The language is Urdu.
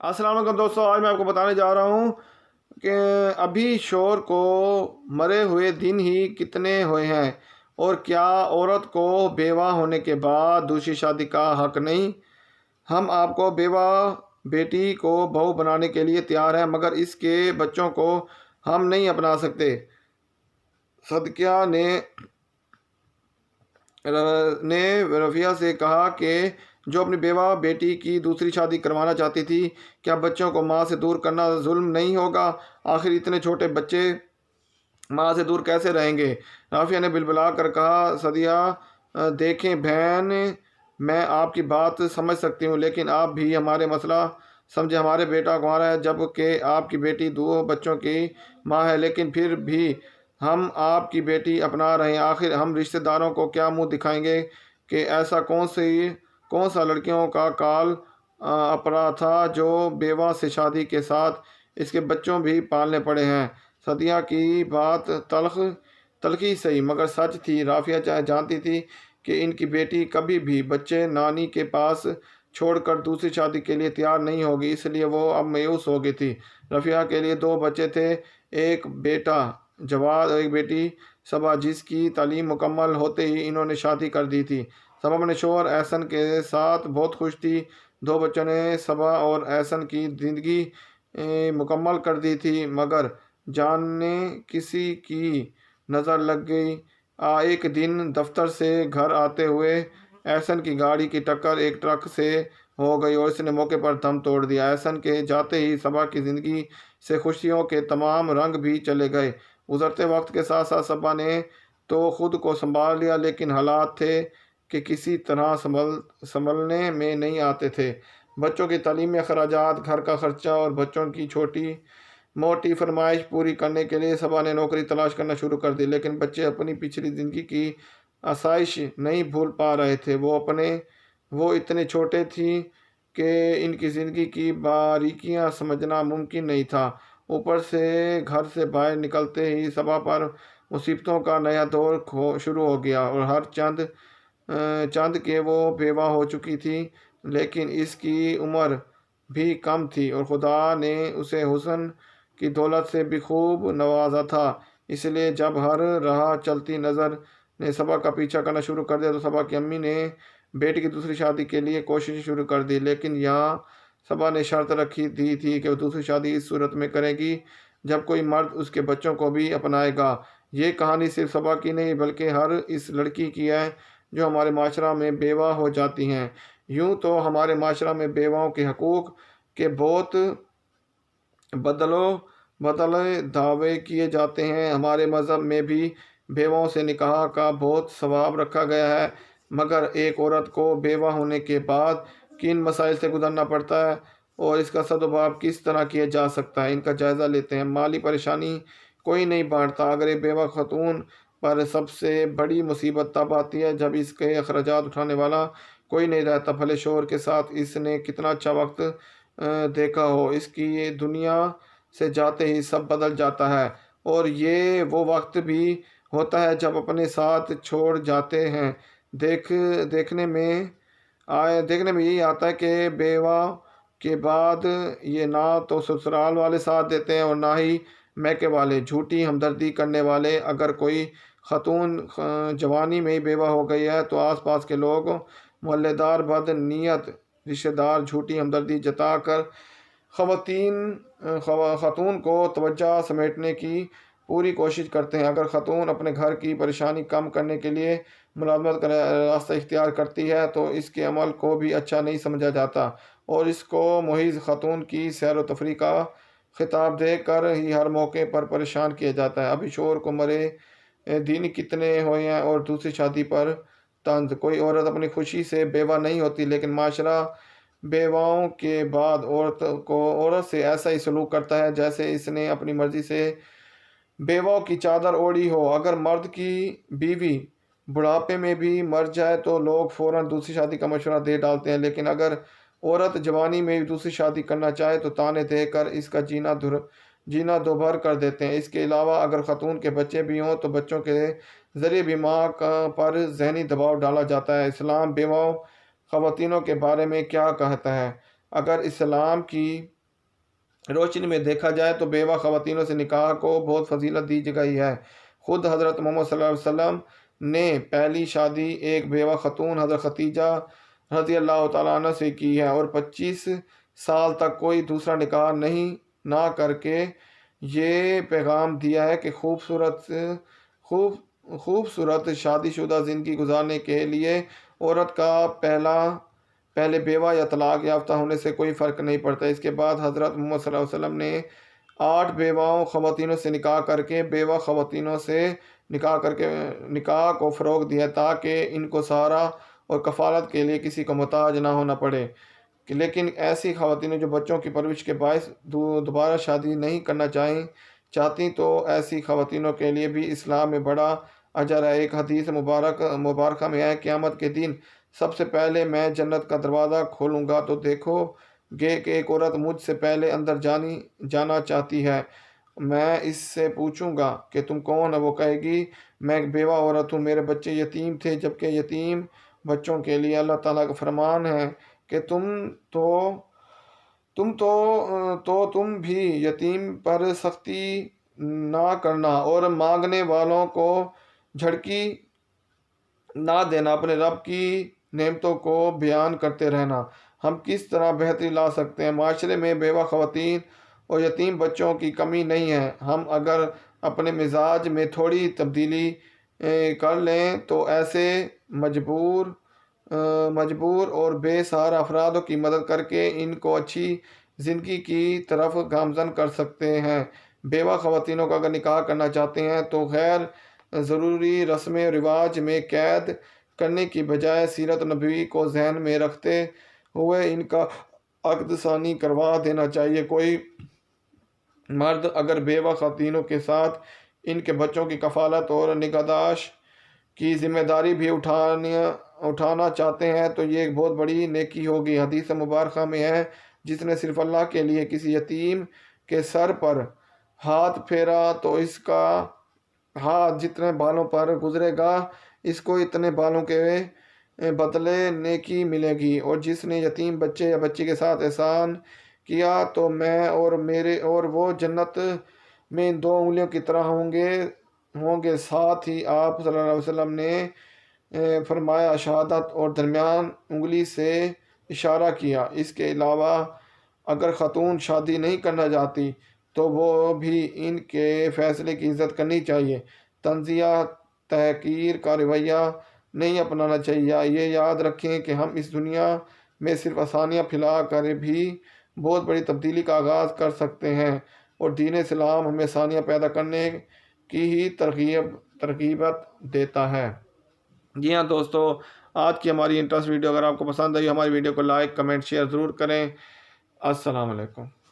السلام علیکم دوستوں، آج میں آپ کو بتانے جا رہا ہوں کہ ابھی شوہر کو مرے ہوئے دن ہی کتنے ہوئے ہیں، اور کیا عورت کو بیوہ ہونے کے بعد دوسری شادی کا حق نہیں۔ ہم آپ کو بیوہ بیٹی کو بہو بنانے کے لیے تیار ہیں، مگر اس کے بچوں کو ہم نہیں اپنا سکتے۔ صدیقہ نے رفیہ سے کہا کہ جو اپنی بیوہ بیٹی کی دوسری شادی کروانا چاہتی تھی، کیا بچوں کو ماں سے دور کرنا ظلم نہیں ہوگا؟ آخر اتنے چھوٹے بچے ماں سے دور کیسے رہیں گے؟ رافیہ نے بلبلا کر کہا، صدیقہ دیکھیں بہن، میں آپ کی بات سمجھ سکتی ہوں، لیکن آپ بھی ہمارے مسئلہ سمجھے۔ ہمارے بیٹا کنوارا ہے، جب کہ آپ کی بیٹی 2 بچوں کی ماں ہے، لیکن پھر بھی ہم آپ کی بیٹی اپنا رہے ہیں۔ آخر ہم رشتہ داروں کو کیا منہ دکھائیں گے کہ ایسا کون سا لڑکیوں کا کال اپرا تھا جو بیوہ سے شادی کے ساتھ اس کے بچوں بھی پالنے پڑے ہیں۔ صدیقہ کی بات تلخی صحیح مگر سچ تھی۔ رافیہ جانتی تھی کہ ان کی بیٹی کبھی بھی بچے نانی کے پاس چھوڑ کر دوسری شادی کے لیے تیار نہیں ہوگی، اس لیے وہ اب مایوس ہو گئی تھی۔ رافیہ کے لیے 2 بچے تھے، ایک بیٹا جواد اور ایک بیٹی صبا، جس کی تعلیم مکمل ہوتے ہی انہوں نے شادی کر دی تھی۔ صبا اپنے شوہر احسن کے ساتھ بہت خوش تھی۔ 2 بچوں نے صبا اور احسن کی زندگی مکمل کر دی تھی، مگر جانے کسی کی نظر لگ گئی۔ ایک دن دفتر سے گھر آتے ہوئے احسن کی گاڑی کی ٹکر ایک ٹرک سے ہو گئی اور اس نے موقع پر دم توڑ دیا۔ احسن کے جاتے ہی صبا کی زندگی سے خوشیوں کے تمام رنگ بھی چلے گئے۔ گزرتے وقت کے ساتھ ساتھ صبا نے تو خود کو سنبھال لیا، لیکن حالات تھے کہ کسی طرح سنبھلنے میں نہیں آتے تھے۔ بچوں کی تعلیمی اخراجات، گھر کا خرچہ اور بچوں کی چھوٹی موٹی فرمائش پوری کرنے کے لیے صبا نے نوکری تلاش کرنا شروع کر دی، لیکن بچے اپنی پچھلی زندگی کی آسائش نہیں بھول پا رہے تھے۔ وہ اتنے چھوٹے تھے کہ ان کی زندگی کی باریکیاں سمجھنا ممکن نہیں تھا۔ اوپر سے گھر سے باہر نکلتے ہی صبا پر مصیبتوں کا نیا دور شروع ہو گیا، اور ہر چند کہ وہ بیوہ ہو چکی تھی، لیکن اس کی عمر بھی کم تھی اور خدا نے اسے حسن کی دولت سے بھی خوب نوازا تھا۔ اس لیے جب ہر راہ چلتی نظر نے صبا کا پیچھا کرنا شروع کر دیا تو صبا کی امی نے بیٹی کی دوسری شادی کے لیے کوششیں شروع کر دی، لیکن یہاں صبا نے شرط رکھی دی تھی کہ وہ دوسری شادی اس صورت میں کرے گی جب کوئی مرد اس کے بچوں کو بھی اپنائے گا۔ یہ کہانی صرف صبا کی نہیں بلکہ ہر اس لڑکی کی ہے جو ہمارے معاشرہ میں بیوہ ہو جاتی ہیں۔ یوں تو ہمارے معاشرہ میں بیواؤں کے حقوق کے بہت بدلے دعوے کیے جاتے ہیں۔ ہمارے مذہب میں بھی بیواؤں سے نکاح کا بہت ثواب رکھا گیا ہے، مگر ایک عورت کو بیوہ ہونے کے بعد کن مسائل سے گزرنا پڑتا ہے اور اس کا سدبھاؤ کس طرح کیا جا سکتا ہے، ان کا جائزہ لیتے ہیں۔ مالی پریشانی کوئی نہیں بانٹتا، اگر ایک بیوہ خاتون پر سب سے بڑی مصیبت تب آتی ہے جب اس کے اخراجات اٹھانے والا کوئی نہیں رہتا، بھلے شوہر کے ساتھ اس نے کتنا اچھا وقت دیکھا ہو۔ اس کی دنیا سے جاتے ہی سب بدل جاتا ہے، اور یہ وہ وقت بھی ہوتا ہے جب اپنے ساتھ چھوڑ جاتے ہیں۔ دیکھنے میں یہی آتا ہے کہ بیوہ کے بعد یہ نہ تو سسرال والے ساتھ دیتے ہیں اور نہ ہی میکے والے، جھوٹی ہمدردی کرنے والے۔ اگر کوئی خاتون جوانی میں ہی بیوہ ہو گئی ہے تو آس پاس کے لوگ، محلے دار، بد نیت رشتہ دار جھوٹی ہمدردی جتا کر خاتون کو توجہ سمیٹنے کی پوری کوشش کرتے ہیں۔ اگر خاتون اپنے گھر کی پریشانی کم کرنے کے لیے ملازمت کا راستہ اختیار کرتی ہے تو اس کے عمل کو بھی اچھا نہیں سمجھا جاتا، اور اس کو محض خاتون کی سیر و تفریح کا خطاب دے کر ہی ہر موقع پر پریشان کیا جاتا ہے۔ ابھی شوہر کو مرے دن کتنے ہوئے ہیں اور دوسری شادی پر طنز۔ کوئی عورت اپنی خوشی سے بیوہ نہیں ہوتی، لیکن معاشرہ بیواؤں کے بعد عورت سے ایسا ہی سلوک کرتا ہے جیسے اس نے اپنی مرضی سے بیووں کی چادر اوڑھی ہو۔ اگر مرد کی بیوی بڑھاپے میں بھی مر جائے تو لوگ فوراً دوسری شادی کا مشورہ دے ڈالتے ہیں، لیکن اگر عورت جوانی میں بھی دوسری شادی کرنا چاہے تو طعنے دے کر اس کا جینا دوبھر کر دیتے ہیں۔ اس کے علاوہ اگر خاتون کے بچے بھی ہوں تو بچوں کے ذریعے بھی ماں پر ذہنی دباؤ ڈالا جاتا ہے۔ اسلام بیواؤں خواتینوں کے بارے میں کیا کہتا ہے؟ اگر اسلام کی روشنی میں دیکھا جائے تو بیوہ خواتینوں سے نکاح کو بہت فضیلت دی گئی ہے۔ خود حضرت محمد صلی اللہ علیہ وسلم نے پہلی شادی ایک بیوہ خاتون حضرت ختیجہ رضی اللہ تعالیٰ عنہ سے کی ہے، اور 25 سال تک کوئی دوسرا نکاح نہ کر کے یہ پیغام دیا ہے کہ خوبصورت شادی شدہ زندگی گزارنے کے لیے عورت کا پہلے بیوہ یا طلاق یافتہ ہونے سے کوئی فرق نہیں پڑتا۔ اس کے بعد حضرت محمد صلی اللہ علیہ وسلم نے 8 بیواؤں خواتینوں سے نکاح کر کے بیوہ خواتینوں سے نکاح کو فروغ دیا تاکہ ان کو سہارا اور کفالت کے لیے کسی کو محتاج نہ ہونا پڑے۔ لیکن ایسی خواتین جو بچوں کی پرورش کے باعث دوبارہ شادی نہیں کرنا چاہتی تو ایسی خواتینوں کے لیے بھی اسلام میں بڑا اجر ہے۔ ایک حدیث مبارکہ میں ہے، قیامت کے دن سب سے پہلے میں جنت کا دروازہ کھولوں گا تو دیکھو گے کہ ایک عورت مجھ سے پہلے اندر جانا چاہتی ہے۔ میں اس سے پوچھوں گا کہ تم کون ہے؟ وہ کہے گی میں ایک بیوہ عورت ہوں، میرے بچے یتیم تھے، جبکہ یتیم بچوں کے لیے اللہ تعالیٰ کا فرمان ہے کہ تم بھی یتیم پر سختی نہ کرنا اور مانگنے والوں کو جھٹکی نہ دینا، اپنے رب کی نعمتوں کو بیان کرتے رہنا۔ ہم کس طرح بہتری لا سکتے ہیں؟ معاشرے میں بیوہ خواتین اور یتیم بچوں کی کمی نہیں ہے۔ ہم اگر اپنے مزاج میں تھوڑی تبدیلی کر لیں تو ایسے مجبور اور بے سہارا افراد کی مدد کر کے ان کو اچھی زندگی کی طرف گامزن کر سکتے ہیں۔ بیوہ خواتینوں کا اگر نکاح کرنا چاہتے ہیں تو غیر ضروری رسم و رواج میں قید کرنے کی بجائے سیرت نبوی کو ذہن میں رکھتے ہوئے ان کا عقد ثانی کروا دینا چاہیے۔ کوئی مرد اگر بیوہ خواتینوں کے ساتھ ان کے بچوں کی کفالت اور نگہداشت کی ذمہ داری بھی اٹھانا چاہتے ہیں تو یہ ایک بہت بڑی نیکی ہوگی۔ حدیث مبارکہ میں ہے، جس نے صرف اللہ کے لیے کسی یتیم کے سر پر ہاتھ پھیرا تو اس کا ہاتھ جتنے بالوں پر گزرے گا اس کو اتنے بالوں کے بدلے نیکی ملے گی، اور جس نے یتیم بچے یا بچی کے ساتھ احسان کیا تو میں اور وہ جنت میں 2 انگلیوں کی طرح ہوں گے۔ ساتھ ہی آپ صلی اللہ علیہ وسلم نے فرمایا شہادت اور درمیان انگلی سے اشارہ کیا۔ اس کے علاوہ اگر خاتون شادی نہیں کرنا چاہتی تو وہ بھی ان کے فیصلے کی عزت کرنی چاہیے، تنزیہ تحقیر کا رویہ نہیں اپنانا چاہیے۔ یہ یاد رکھیں کہ ہم اس دنیا میں صرف آسانیاں پھیلا کر بھی بہت بڑی تبدیلی کا آغاز کر سکتے ہیں، اور دین اسلام ہمیں آسانیاں پیدا کرنے کی ہی ترغیبات دیتا ہے۔ جی ہاں دوستو، آج کی ہماری انٹرسٹ ویڈیو اگر آپ کو پسند آئی، ہماری ویڈیو کو لائک، کمنٹ، شیئر ضرور کریں۔ السلام علیکم۔